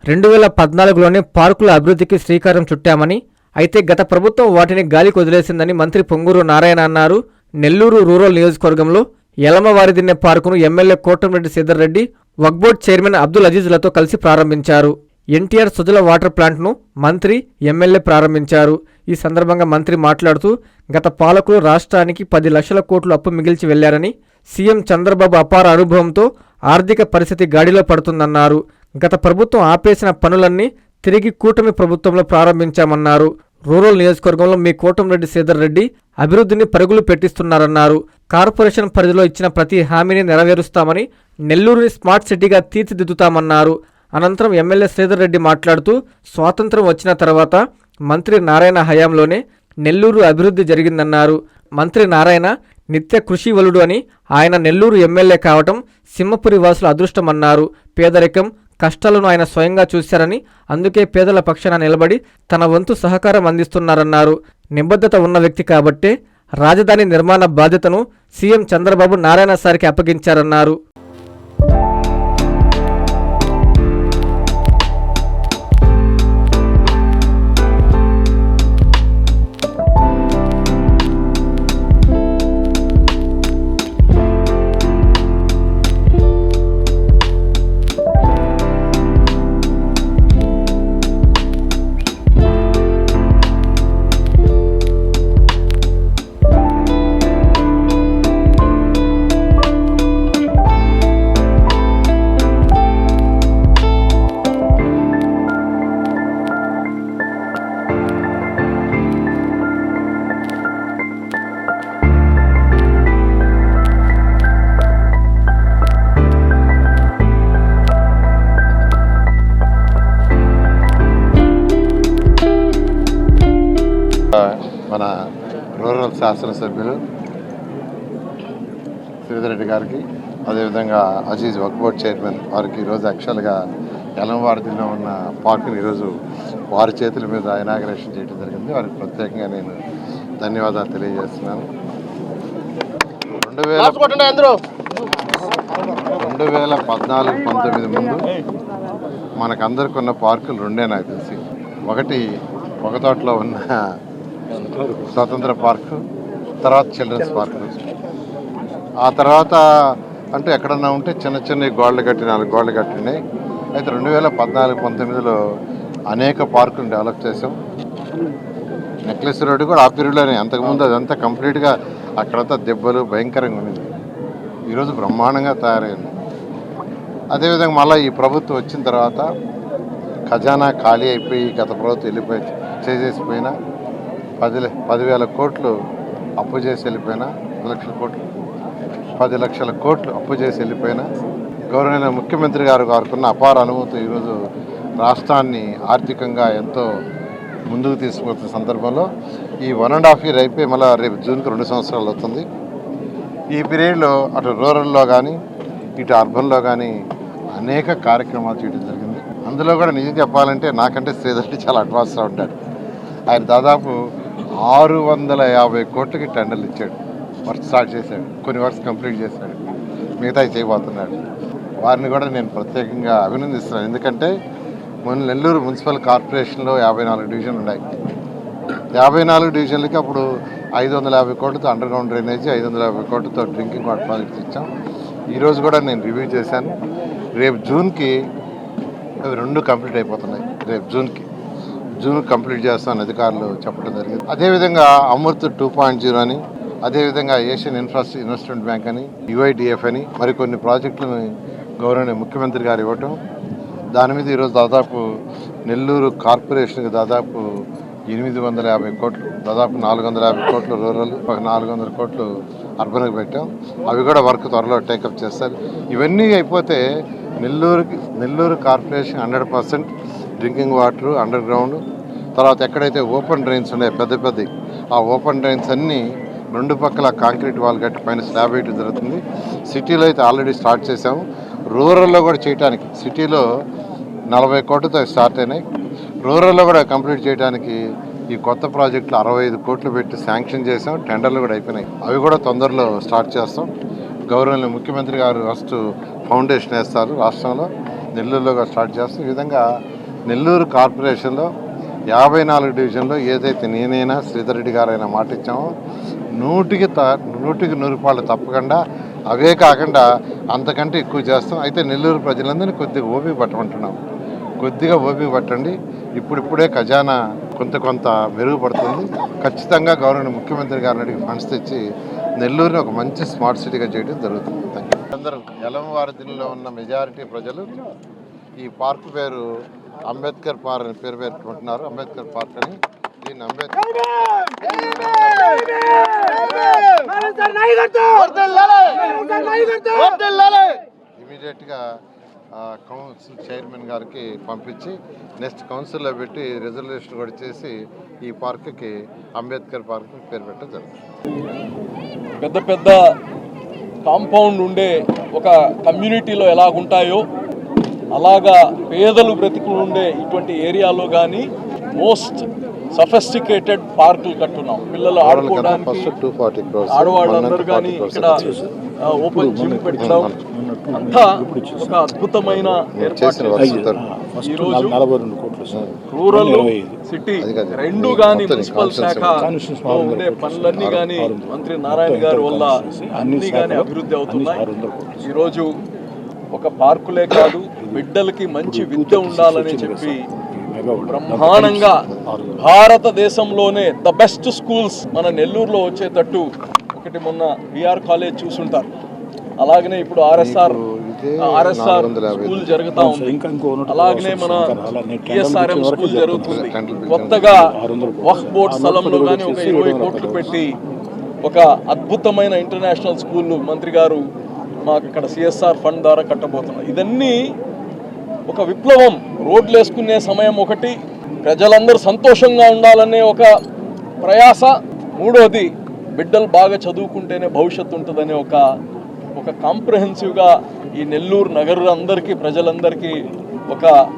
2014లోనే పార్కుల అభివృద్ధికి శ్రీకారం చుట్టామని, అయితే గత ప్రభుత్వం వాటిని గాలికి వదిలేసిందని మంత్రి పొంగూరు నారాయణ అన్నారు. నెల్లూరు రూరల్ నియోజకవర్గంలో యలమవారిదిన్నె పార్కును ఎమ్మెల్యే కోటంరెడ్డి శ్రీధర్ రెడ్డి, వక్ఫ్ బోర్డు చైర్మన్ అబ్దుల్ అజీజ్లతో కలిసి ప్రారంభించారు. ఎన్టీఆర్ సుజల వాటర్ ప్లాంట్ను మంత్రి, ఎమ్మెల్యే ప్రారంభించారు. ఈ సందర్భంగా మంత్రి మాట్లాడుతూ గత పాలకులు రాష్ట్రానికి 10 లక్షల కోట్లు అప్పు మిగిల్చి వెళ్లారని, సీఎం చంద్రబాబు అపార అనుభవంతో ఆర్థిక పరిస్థితి గాడిలో పడుతుందన్నారు. గత ప్రభుత్వం ఆపేసిన పనులన్నీ తిరిగి కూటమి ప్రభుత్వంలో ప్రారంభించామన్నారు. రూరల్ నియోజకవర్గంలో మీ కోటంరెడ్డి శ్రీధర్ రెడ్డి అభివృద్ధిని పరుగులు పెట్టిస్తున్నారన్నారు. కార్పొరేషన్ పరిధిలో ఇచ్చిన ప్రతి హామీని నెరవేరుస్తామని, నెల్లూరుని స్మార్ట్ సిటీగా తీర్చిదిద్దుతామన్నారు. అనంతరం ఎమ్మెల్యే శ్రీధర్ రెడ్డి మాట్లాడుతూ స్వాతంత్రం వచ్చిన తర్వాత మంత్రి నారాయణ హయాంలోనే నెల్లూరు అభివృద్ధి జరిగిందన్నారు. మంత్రి నారాయణ నిత్య కృషివలుడు అని, ఆయన నెల్లూరు ఎమ్మెల్యే కావటం సింహపురి వాసుల అదృష్టమన్నారు. పేదరికం, కష్టాలను ఆయన స్వయంగా చూశారని, అందుకే పేదల పక్షాన నిలబడి తన వంతు సహకారం అందిస్తున్నారన్నారు. నిబద్ధత ఉన్న వ్యక్తి కాబట్టే రాజధాని నిర్మాణ బాధ్యతను సీఎం చంద్రబాబు నారాయణ సార్కి అప్పగించారన్నారు. మన రూరల్ శాసనసభ్యులు శ్రీధర్ రెడ్డి గారికి, అదేవిధంగా అజీజ్ వక్ఫ్ బోర్డు చైర్మన్ వారికి ఈరోజు యాక్చువల్గా యలమవారిదిలో ఉన్న పార్కుని ఈరోజు వారి చేతుల మీద ఇనాగరేషన్ చేయడం జరిగింది. వారికి ప్రత్యేకంగా నేను ధన్యవాదాలు తెలియజేస్తున్నాను. 2014-19 ముందు మనకందరికి ఉన్న పార్కులు రెండే నాకు తెలిసి. ఒకటి పొగతోటలో ఉన్న స్వతంత్ర పార్కు, తర్వాత చిల్డ్రన్స్ పార్కు. ఆ తర్వాత అంటే ఎక్కడన్నా ఉంటే చిన్న చిన్న గోడలు కట్టి 4 గోడలు కట్టినాయి. అయితే 2014-19లో అనేక పార్కులు డెవలప్ చేసాం. నెక్లెస్ రోడ్డు కూడా ఆ పీరియడ్లోనే, అంతకుముందు అదంతా కంప్లీట్గా అక్కడంతా దెబ్బలు భయంకరంగా ఉన్నది. ఈరోజు బ్రహ్మాండంగా తయారైంది. అదేవిధంగా మళ్ళీ ఈ ప్రభుత్వం వచ్చిన తర్వాత ఖజానా ఖాళీ అయిపోయి గత ప్రభుత్వం వెళ్ళిపోయి చేసేసిపోయినా 10,000 కోట్లు అప్పు చేసి వెళ్ళిపోయినా, 10 లక్షల కోట్లు అప్పు చేసి వెళ్ళిపోయినా, గౌరవనీయ ముఖ్యమంత్రి గారుకున్న అపార అనుభూతి ఈరోజు రాష్ట్రాన్ని ఆర్థికంగా ఎంతో ముందుకు తీసుకుపోతున్న సందర్భంలో ఈ 1.5 year అయిపోయి మళ్ళీ రేపు జూన్కి 2 సంవత్సరాలు అవుతుంది. ఈ పీరియడ్లో అటు రూరల్లో కానీ ఇటు అర్బన్లో కానీ అనేక కార్యక్రమాలు చేయడం జరిగింది. అందులో కూడా నిజం చెప్పాలంటే నాకంటే శ్రీధర్ రెడ్డి చాలా అడ్వాన్స్గా ఉంటాడు. ఆయన దాదాపు 650 కోట్లకి టెండర్లు ఇచ్చాడు. వర్క్ స్టార్ట్ చేశాడు, కొన్ని వర్క్స్ కంప్లీట్ చేశాడు, మిగతా చేయబోతున్నాడు. వారిని కూడా నేను ప్రత్యేకంగా అభినందిస్తున్నాను. ఎందుకంటే మన నెల్లూరు మున్సిపల్ కార్పొరేషన్లో 54 డివిజన్లు ఉన్నాయి. 54 డివిజన్లకి అప్పుడు 550 కోట్లతో అండర్ గ్రౌండ్ డ్రైనేజీ, 550 కోట్లతో డ్రింకింగ్ వాటర్ ప్రాజెక్ట్స్ ఇచ్చాం. ఈరోజు కూడా నేను రివ్యూ చేశాను. రేపు జూన్కి అవి 2 కంప్లీట్ అయిపోతున్నాయి. రేపు జూన్ కంప్లీట్ చేస్తామని అధికారులు చెప్పడం జరిగింది. అదేవిధంగా అమృత్ 2.0 అని, అదేవిధంగా ఏషియన్ ఇన్వెస్ట్మెంట్ బ్యాంక్ అని, UIDF అని మరికొన్ని ప్రాజెక్టులను గౌరవనీయ ముఖ్యమంత్రి గారు ఇవ్వటం, దాని మీద ఈరోజు దాదాపు నెల్లూరు కార్పొరేషన్కి దాదాపు 850 కోట్లు, దాదాపు 450 కోట్లు రూరల్, 400 కోట్లు అర్బన్కి పెట్టాం. అవి కూడా వర్క్ త్వరలో టేకప్ చేస్తారు. ఇవన్నీ అయిపోతే Nellore corporation 100% drinking water, under ground, తర్వాత ఎక్కడైతే ఓపెన్ డ్రైన్స్ ఉన్నాయో పెద్ద ఆ ఓపెన్ డ్రైన్స్ అన్నీ 2 పక్కల కాంక్రీట్ వాల్ కట్టి పైన స్లాబ్ వేయడం జరుగుతుంది. సిటీలో అయితే ఆల్రెడీ స్టార్ట్ చేసాము. రూరల్లో కూడా చేయడానికి సిటీలో 40 కోట్లతో స్టార్ట్ అయినాయి. రూరల్లో కూడా కంప్లీట్ చేయడానికి ఈ కొత్త ప్రాజెక్టులు 65 కోట్లు పెట్టి శాంక్షన్ చేసాం. టెండర్లు కూడా అయిపోయినాయి. అవి కూడా తొందరలో స్టార్ట్ చేస్తాం. గౌరవనీయ ముఖ్యమంత్రి గారు ఫస్ట్ ఫౌండేషన్ వేస్తారు రాష్ట్రంలో, నెల్లూరులో స్టార్ట్ చేస్తాం. ఈ విధంగా నెల్లూరు కార్పొరేషన్లో 54 డివిజన్లో ఏదైతే నేనైనా శ్రీధర్ రెడ్డి గారైనా మాట ఇచ్చామో 100కి 100 తప్పకుండా అవే కాకుండా అంతకంటే ఎక్కువ చేస్తాం. అయితే నెల్లూరు ప్రజలందరినీ కొద్దిగా ఓపిక పట్టమంటున్నాం. కొద్దిగా ఓపిక పట్టండి. ఇప్పుడిప్పుడే ఖజానా కొంత మెరుగుపడుతుంది. ఖచ్చితంగా గవర్నమెంట్ ముఖ్యమంత్రి గారిని అడిగి ఫండ్స్ తెచ్చి నెల్లూరుని ఒక మంచి స్మార్ట్ సిటీగా చేయడం జరుగుతుంది. Thank you. అందరూ యలమవారిదిలో ఉన్న మెజారిటీ ప్రజలు ఈ పార్క్ పేరు అంబేద్కర్ పార్క్ అని పేరు పెట్టుకుంటున్నారు. అంబేద్కర్ పార్క్ అని. దీన్ని ఇమీడియట్గా కౌన్సిల్ చైర్మన్ గారికి పంపించి నెక్స్ట్ కౌన్సిల్లో పెట్టి రిజర్వేషన్ కూడా చేసి ఈ పార్క్కి అంబేద్కర్ పార్క్ పేరు పెట్టడం జరుగుతుంది. పెద్ద పెద్ద కాంపౌండ్ ఉండే ఒక కమ్యూనిటీలో ఎలాగుంటాయో అలాగా పేదలు బ్రతికులు ఉండే ఇటువంటి ఏరియాలో కానీ మోస్ట్ సఫిస్టికేటెడ్ పార్కులు కట్టున్నాం. పిల్లలు ఆడుకోవడానికి, ఆడవాళ్ళందరూ కానీ ఇక్కడ ఓపెన్ జిమ్ పెట్టడం అంతా ఒక అద్భుతమైన ఏర్పాటు. ఈరోజు రూరల్ సిటీ రెండు కానీ మున్సిపల్ శాఖ ఉండే పనులన్నీ కానీ మంత్రి నారాయణ గారి వల్ల అన్ని కానీ అభివృద్ధి అవుతున్నాయి. ఈరోజు ఒక పార్కులే కాదు, బిడ్డలకి మంచి విద్య ఉండాలని చెప్పి బ్రహ్మాండంగా భారతదేశంలోనే ద బెస్ట్ స్కూల్స్ మన నెల్లూరులో వచ్చేటట్టు ఒకటి మొన్న బిఆర్ కాలేజ్ చూసుంటారు. అలాగనే ఇప్పుడు ఆర్ఎస్ఆర్ స్కూల్ జరుగుతూ ఉంది. అలాగనే మన టిఎస్ఆర్ఎం స్కూల్ జరుగుతుంది. కొత్తగా వక్ఫ్ బోర్డ్ స్థలంలో కానీ ఒక 20 కోట్లు పెట్టి ఒక అద్భుతమైన ఇంటర్నేషనల్ స్కూల్ మంత్రి గారు మాకు ఇక్కడ సిఎస్ఆర్ ఫండ్ ద్వారా కట్టబోతున్నారు. ఇదన్నీ ఒక విప్లవం. రోడ్లు వేసుకునే సమయం ఒకటి, ప్రజలందరూ సంతోషంగా ఉండాలనే ఒక ప్రయాస, మూడోది బిడ్డలు బాగా చదువుకుంటేనే భవిష్యత్తు ఉంటుందనే ఒక కాంప్రహెన్సివ్గా ఈ నెల్లూరు నగరులందరికీ ప్రజలందరికీ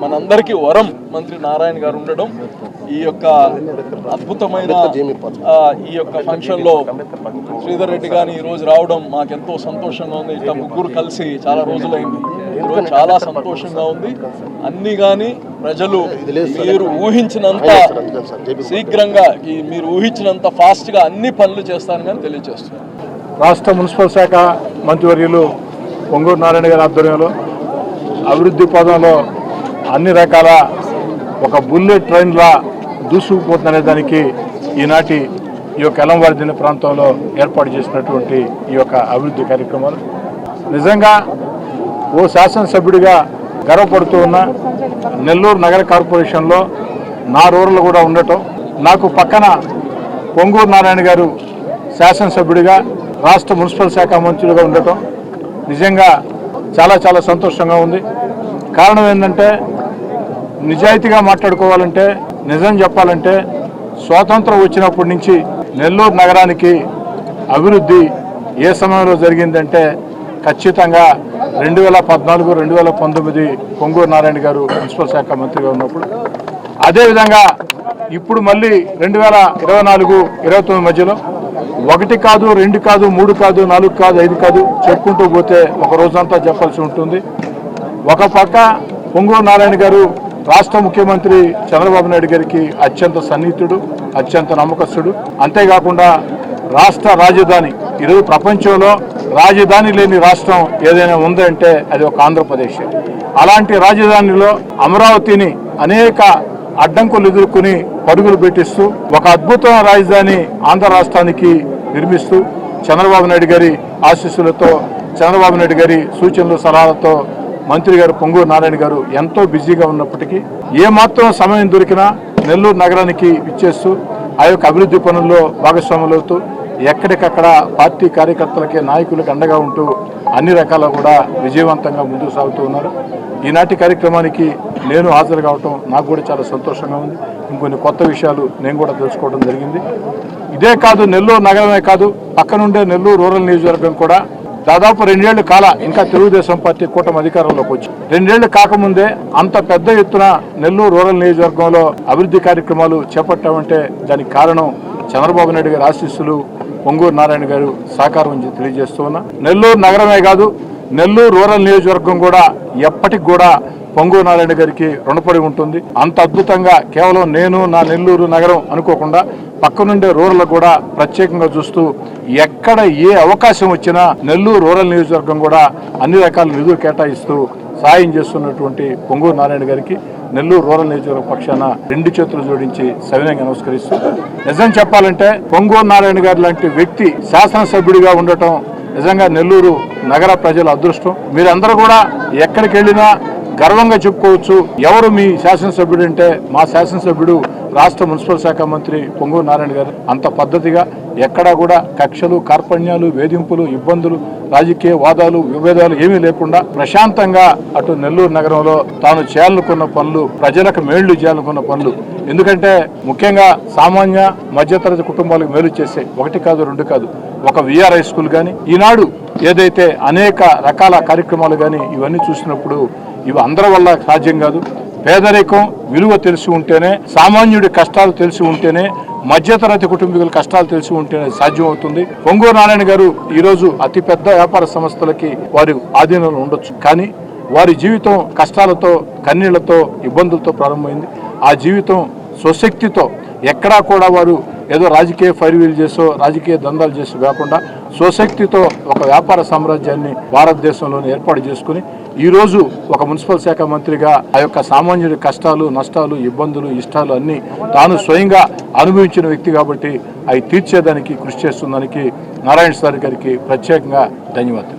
మనందరికీ వరం మంత్రి నారాయణ గారు ఉండడం. ఈ యొక్క అద్భుతమైన ఈ యొక్క ఫంక్షన్లో శ్రీధర్ రెడ్డి గారిని ఈరోజు రావడం మాకెంతో సంతోషంగా ఉంది. ఇట్లా ముగ్గురు కలిసి చాలా రోజులైంది. ఈరోజు చాలా సంతోషంగా ఉంది. అన్ని కానీ ప్రజలు మీరు ఊహించినంత శీఘ్రంగా, మీరు ఊహించినంత ఫాస్ట్గా అన్ని పనులు చేస్తారని కానీ తెలియజేస్తున్నారు. రాష్ట్ర మున్సిపల్ శాఖ మంత్రివర్యులు పొంగూరు నారాయణ గారి ఆధ్వర్యంలో అభివృద్ధి పదంలో అన్ని రకాల ఒక బుల్లెట్ ట్రైన్లా దూసుకుపోతుందనే దానికి ఈనాటి ఈ యొక్క యలమవారిదిన్నె ప్రాంతంలో ఏర్పాటు చేసినటువంటి ఈ యొక్క అభివృద్ధి కార్యక్రమాలు నిజంగా ఓ శాసనసభ్యుడిగా గర్వపడుతూ ఉన్న నెల్లూరు నగర కార్పొరేషన్లో నా రూరల్ కూడా ఉండటం, నాకు పక్కన పొంగూరు నారాయణ గారు శాసనసభ్యుడిగా రాష్ట్ర మున్సిపల్ శాఖ మంత్రులుగా ఉండటం నిజంగా చాలా చాలా సంతోషంగా ఉంది. కారణం ఏంటంటే నిజాయితీగా మాట్లాడుకోవాలంటే, నిజం చెప్పాలంటే స్వాతంత్రం వచ్చినప్పటి నుంచి నెల్లూరు నగరానికి అభివృద్ధి ఏ సమయంలో జరిగిందంటే ఖచ్చితంగా 2014, 2019 పొంగూరు నారాయణ గారు మున్సిపల్ శాఖ మంత్రిగా ఉన్నప్పుడు, అదేవిధంగా ఇప్పుడు మళ్ళీ 2024, 29 మధ్యలో 1 కాదు, 2 కాదు, 3 కాదు, 4 కాదు, 5 కాదు చెప్పుకుంటూ పోతే ఒక రోజంతా చెప్పాల్సి ఉంటుంది. ఒక పక్క పొంగూరు నారాయణ గారు రాష్ట్ర ముఖ్యమంత్రి చంద్రబాబు నాయుడు గారికి అత్యంత సన్నిహితుడు, అత్యంత నమ్మకస్తుడు. అంతేకాకుండా రాష్ట్ర రాజధాని, ఈరోజు ప్రపంచంలో రాజధాని లేని రాష్ట్రం ఏదైనా ఉందంటే అది ఒక ఆంధ్రప్రదేశ్. అలాంటి రాజధానిలో అమరావతిని అనేక అడ్డంకులు ఎదుర్కొని పరుగులు పెట్టిస్తూ ఒక అద్భుతమైన రాజధాని ఆంధ్ర రాష్ట్రానికి నిర్మిస్తూ చంద్రబాబు నాయుడు గారి ఆశీస్సులతో, చంద్రబాబు నాయుడు గారి సూచనలు సలహాలతో మంత్రి గారు పొంగూరు నారాయణ గారు ఎంతో బిజీగా ఉన్నప్పటికీ ఏమాత్రం సమయం దొరికినా నెల్లూరు నగరానికి ఇచ్చేస్తూ ఆ యొక్క అభివృద్ధి పనుల్లో భాగస్వాములవుతూ ఎక్కడికక్కడ పార్టీ కార్యకర్తలకి, నాయకులకు అండగా ఉంటూ అన్ని రకాల కూడా విజయవంతంగా ముందుకు సాగుతూ ఉన్నారు. ఈనాటి కార్యక్రమానికి నేను హాజరు కావటం నాకు కూడా చాలా సంతోషంగా ఉంది. ఇంకొన్ని కొత్త విషయాలు నేను కూడా తెలుసుకోవడం జరిగింది. ఇదే కాదు, నెల్లూరు నగరమే కాదు, పక్కనుండే నెల్లూరు రూరల్ నియోజకవర్గం కూడా దాదాపు 2 ఏళ్లు కాల ఇంకా తెలుగుదేశం పార్టీ కూటమి అధికారంలోకి వచ్చి 2 ఏళ్లు కాకముందే అంత పెద్ద ఎత్తున నెల్లూరు రూరల్ నియోజకవర్గంలో అభివృద్ధి కార్యక్రమాలు చేపట్టామంటే దానికి కారణం చంద్రబాబు నాయుడు గారి ఆశీస్సులు, పొంగూరు నారాయణ గారు సహకారం తెలియజేస్తూ ఉన్నా. నెల్లూరు నగరమే కాదు, నెల్లూరు రూరల్ నియోజకవర్గం కూడా ఎప్పటికి కూడా పొంగూరు నారాయణ గారికి రుణపడి ఉంటుంది. అంత అద్భుతంగా కేవలం నేను నా నెల్లూరు నగరం అనుకోకుండా పక్కనుండే రూరల్ కూడా ప్రత్యేకంగా చూస్తూ ఎక్కడ ఏ అవకాశం వచ్చినా నెల్లూరు రూరల్ నియోజకవర్గం కూడా అన్ని రకాల నిధులు కేటాయిస్తూ సాయం చేస్తున్నటువంటి పొంగూరు నారాయణ గారికి నెల్లూరు రూరల్ నియోజకవర్గ పక్షాన 2 చేతులు జోడించి సవినయంగా నమస్కరిస్తూ, నిజం చెప్పాలంటే పొంగూరు నారాయణ గారు లాంటి వ్యక్తి శాసనసభ్యుడిగా ఉండటం నిజంగా నెల్లూరు నగర ప్రజల అదృష్టం. మీరందరూ కూడా ఎక్కడికి వెళ్ళినా గర్వంగా చెప్పుకోవచ్చు. ఎవరు మీ శాసనసభ్యుడు అంటే మా శాసనసభ్యుడు రాష్ట్ర మున్సిపల్ శాఖ మంత్రి పొంగూరు నారాయణ గారు. అంత పద్ధతిగా ఎక్కడా కూడా కక్షలు, కార్పణ్యాలు, వేధింపులు, ఇబ్బందులు, రాజకీయ వాదాలు, విభేదాలు ఏమీ లేకుండా ప్రశాంతంగా అటు నెల్లూరు నగరంలో తాను చేయాలనుకున్న పనులు, ప్రజలకు మేళ్లు చేయాలనుకున్న పనులు, ఎందుకంటే ముఖ్యంగా సామాన్య మధ్యతరగతి కుటుంబాలకు మేలు చేసే 1 కాదు 2 కాదు ఒక విఆర్ఐ స్కూల్ కానీ ఈనాడు ఏదైతే అనేక రకాల కార్యక్రమాలు కానీ ఇవన్నీ చూసినప్పుడు ఇవి అందరి వల్ల సాధ్యం కాదు. పేదరికం విలువ తెలిసి ఉంటేనే, సామాన్యుడి కష్టాలు తెలిసి ఉంటేనే, మధ్యతరగతి కుటుంబీకుల కష్టాలు తెలిసి ఉంటేనే సాధ్యం అవుతుంది. పొంగూరు నారాయణ గారు ఈరోజు అతిపెద్ద వ్యాపార సంస్థలకి వారి ఆధీనంలో ఉండొచ్చు, కానీ వారి జీవితం కష్టాలతో, కన్నీళ్లతో, ఇబ్బందులతో ప్రారంభమైంది. ఆ జీవితం స్వశక్తితో ఎక్కడా కూడా వారు ఏదో రాజకీయ ఫైర్వీల్ చేసో రాజకీయ దందాలు చేసో కాకుండా స్వశక్తితో ఒక వ్యాపార సామ్రాజ్యాన్ని భారతదేశంలోనే ఏర్పాటు చేసుకుని ఈరోజు ఒక మున్సిపల్ శాఖ మంత్రిగా ఆ యొక్క సామాన్యుడి కష్టాలు, నష్టాలు, ఇబ్బందులు, ఇష్టాలు అన్నీ తాను స్వయంగా అనుభవించిన వ్యక్తి కాబట్టి అవి తీర్చేదానికి కృషి చేస్తున్నందుకు నారాయణ సార్ గారికి ప్రత్యేకంగా ధన్యవాదాలు.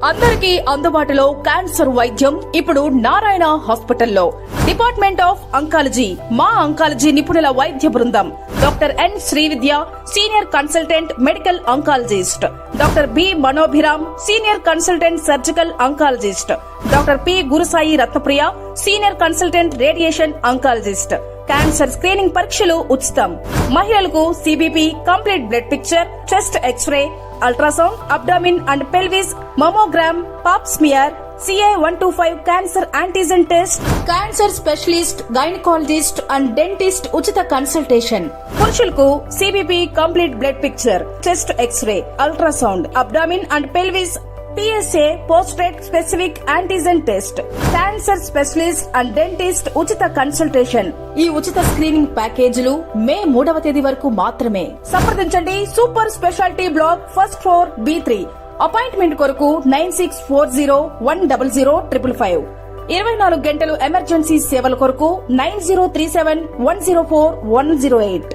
అందరికీ అందుబాటులో క్యాన్సర్ వైద్యం ఇప్పుడు నారాయణ హాస్పిటల్లో. డిపార్ట్మెంట్ ఆఫ్ అంకాలజీ, మా అంకాలజీ నిపుణుల వైద్య బృందం. Doctor N Srividya, senior consultant medical oncologist. Doctor B Manobhiram, senior consultant surgical oncologist. Doctor P Gurusai Ratnapriya, senior consultant radiation oncologist. Cancer screening పరీక్షలు ఉచితం. మహిళలకు CBP, complete blood picture, chest X-ray, ultrasound, abdomen and pelvis, mammogram, pap smear, CA-125 cancer antigen test, cancer specialist, gynaecologist and dentist ఉచిత consultation. పురుషులకు CBP, complete blood picture, chest X-ray, ultrasound, abdomen and pelvis, PSA పోస్ట్రేట్ specific antigen test, cancer specialist and dentist ఉచిత consultation. ఈ ఉచిత screening ప్యాకేజీలు మే 3వ తేదీ వరకు మాత్రమే. సంప్రదించండి super speciality block, first floor, B3. Appointment కొరకు 9640100555. 24 గంటలు ఎమర్జెన్సీ సేవల కొరకు 9037104108.